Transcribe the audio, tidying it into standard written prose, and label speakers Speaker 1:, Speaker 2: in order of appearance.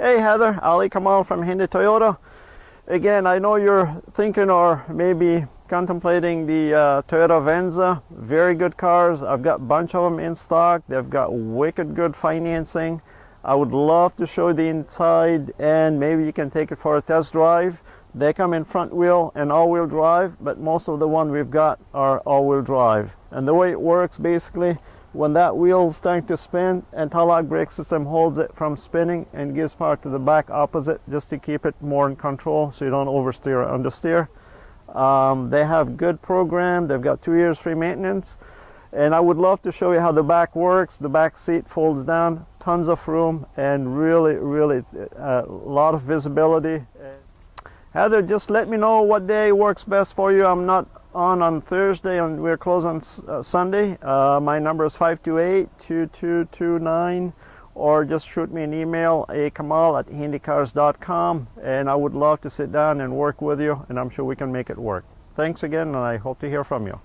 Speaker 1: Hey Heather, Ali Kamal from Hyundai Toyota. Again, I know you're thinking or maybe contemplating the Toyota Venza. Very good cars. I've got a bunch of them in stock. They've got wicked good financing. I would love to show you the inside and maybe you can take it for a test drive. They come in front wheel and all-wheel drive, but most of the one we've got are all-wheel drive. And the way it works, basically, when that wheel is starting to spin, anti-lock brake system holds it from spinning and gives power to the back opposite just to keep it more in control so you don't oversteer or understeer. They have good program. They've got 2 years free maintenance. And I would love to show you how the back works. The back seat folds down, tons of room, and really a lot of visibility. Heather, just let me know what day works best for you. I'm not on Thursday and we're closed on Sunday. My number is 528-2229, or just shoot me an email, akamal@hyundaicars.com, and I would love to sit down and work with you, and I'm sure we can make it work. Thanks again, and I hope to hear from you.